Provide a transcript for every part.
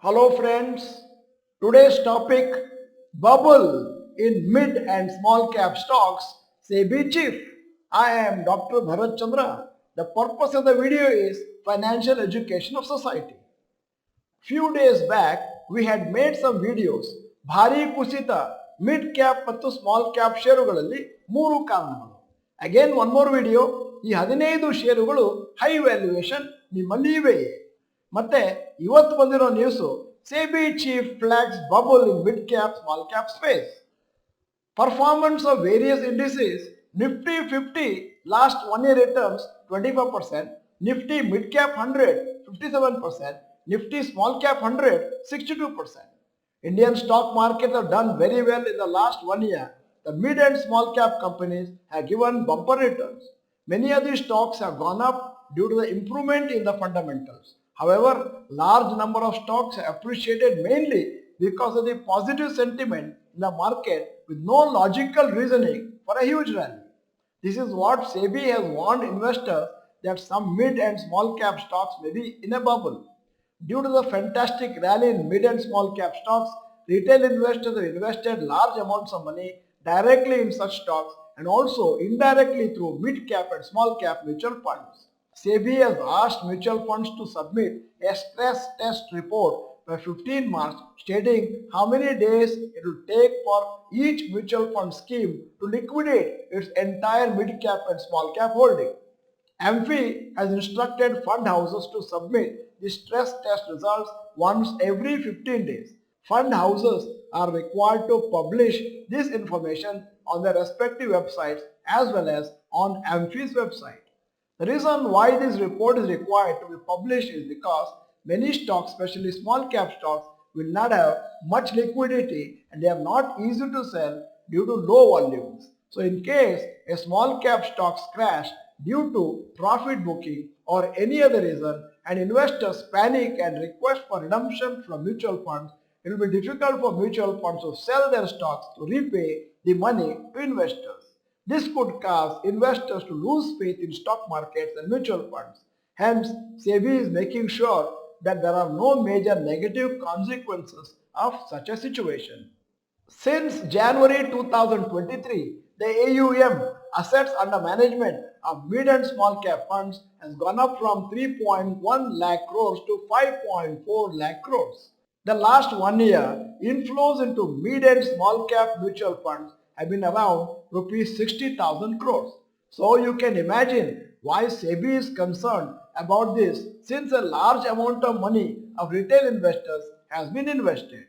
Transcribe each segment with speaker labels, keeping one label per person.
Speaker 1: Hello friends, today's topic bubble in mid and small cap stocks SEBI chief. I am Dr. Bharath Chandra. The purpose of the video is financial education of society. Few days back we had made some videos ಭಾರಿ ಕುಸಿತ mid cap ಮತ್ತು small cap ಷೇರುಗಳಲ್ಲಿ ಮೂರು ಕಾರಣಗಳು. Again one more video, ಈ 15 ಷೇರುಗಳು high valuation ನಿಮ್ಮಲ್ಲಿ ಇವೆಯೇ? ಮತ್ತೆ ಇವತ್ತು ಬಂದಿರೋ news SEBI chief flags bubble in mid cap small cap space. Performance of various indices: Nifty 50 last 1 year returns 25%, Nifty mid cap 100 57%, Nifty small cap 100 62%. Indian stock markets have done very well in the last 1 year. The mid and small cap companies have given bumper returns. Many of these stocks have gone up due to the improvement in the fundamentals. However, large number of stocks have appreciated mainly because of the positive sentiment in the market with no logical reasoning for a huge rally. This is what SEBI has warned investors, that some mid and small cap stocks may be in a bubble. Due to the fantastic rally in mid and small cap stocks, retail investors have invested large amounts of money directly in such stocks and also indirectly through mid cap and small cap mutual funds. SEBI has asked mutual funds to submit a stress test report by 15 March stating how many days it will take for each mutual fund scheme to liquidate its entire mid cap and small cap holding. AMFI has instructed fund houses to submit the stress test results once every 15 days. Fund houses are required to publish this information on their respective websites as well as on AMFI's website. The reason why this report is required to be published is because many stocks, especially small cap stocks, will not have much liquidity and they are not easy to sell due to low volumes. So in case a small cap stocks crash due to profit booking or any other reason and investors panic and request for redemption from mutual funds, it will be difficult for mutual funds to sell their stocks to repay the money to investors. This could cause investors to lose faith in stock markets and mutual funds. Hence, SEBI is making sure that there are no major negative consequences of such a situation. Since January 2023, the AUM, assets under management of mid and small cap funds, has gone up from 3.1 lakh crores to 5.4 lakh crores. The last 1 year, inflows into mid and small cap mutual funds have been around rupees 60,000 crores. So you can imagine why SEBI is concerned about this, since a large amount of money of retail investors has been invested.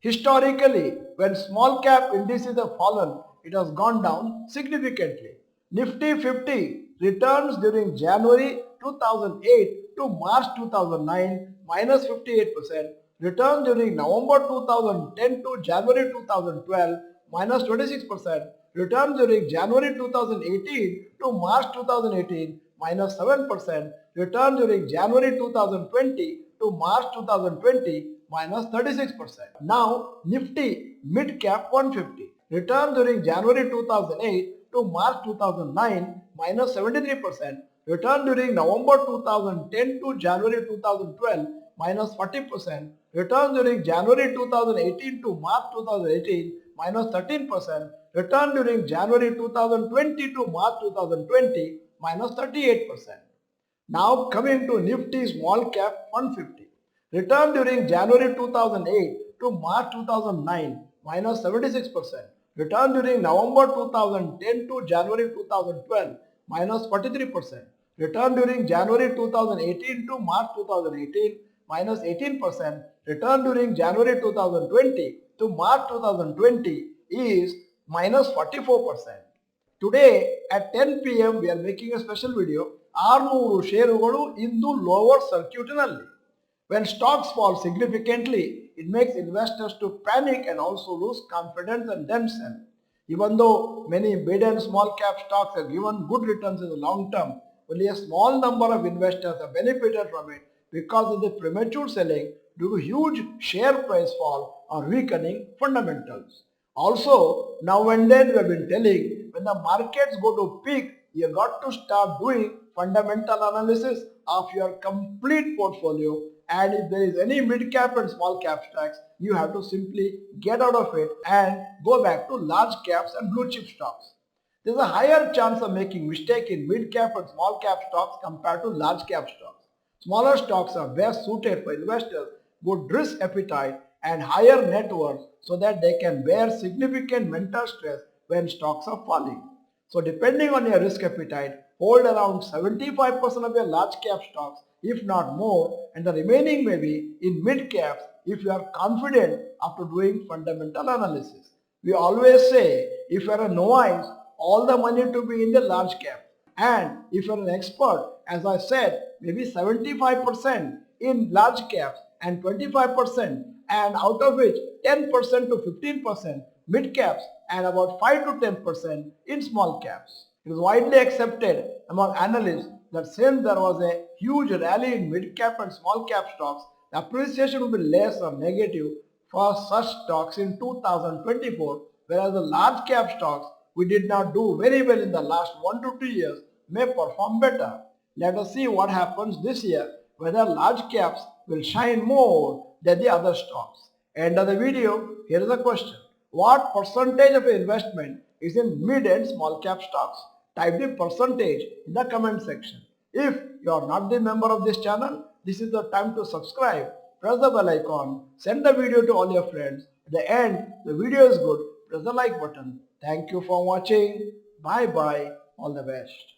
Speaker 1: Historically, when small cap indices have fallen, it has gone down significantly. Nifty 50 returns during January 2008 to March 2009 minus 58%, returns during November 2010 to January 2012 minus 26%, returns during January 2018 to March 2018 minus 7%, return during January 2020 to March 2020 minus 36%. Now Nifty Mid Cap 150, return during January 2008 to March 2009 minus 73%, return during November 2010 to January 2012 minus 40%, return during January 2018 to March 2018 minus 13%, return during January 2020 to March 2020 minus 38%. Now coming to Nifty Small Cap 150. Return during January 2008 to March 2009 minus 76%. Return during November 2010 to January 2012 minus 43%. Return during January 2018 to March 2018 minus 18%. Return during January 2020 to March 2020 is minus 44%. Today at 10 p.m. we are making a special video. 600 ಷೇರುಗಳು ಇಂದು lower ಸರ್ಕ್ಯೂಟ್ನಲ್ಲಿ. When stocks fall significantly, it makes investors to panic and also lose confidence and then sell. Even though many mid and small cap stocks have given good returns in the long term, only a small number of investors have benefited from it because of the premature selling due to huge share price fall or weakening fundamentals. Also, now and then we have been telling, when the markets go to peak, you got to start doing fundamental analysis of your complete portfolio and if there is any mid cap and small cap stocks, you have to simply get out of it and go back to large caps and blue chip stocks. There is a higher chance of making mistake in mid cap and small cap stocks compared to large cap stocks. Smaller stocks are best suited for investors with risk appetite and higher net worth so that they can bear significant mental stress when stocks are falling. So depending on your risk appetite, hold around 75% of your large cap stocks, if not more, and the remaining may be in mid caps if you are confident after doing fundamental analysis. We always say if you are a novice, all the money to be in the large cap. And if you are an expert, as I said, maybe 75% in large caps and 25%, and out of which 10% to 15% mid caps and about 5 to 10% in small caps. It is widely accepted among analysts that since there was a huge rally in mid cap and small cap stocks, the appreciation will be less or negative for such stocks in 2024, whereas the large cap stocks we did not do very well in the last 1 to 2 years may perform better. Let us see what happens this year, whether large caps will shine more than the other stocks. End of the video, here is a question. What percentage of investment is in mid and small cap stocks? Type the percentage in the comment section. If you are not the member of this channel, this is the time to subscribe. Press the bell icon, send the video to all your friends. At the end, the video is good, press the like button. Thank you for watching. Bye bye. All the best.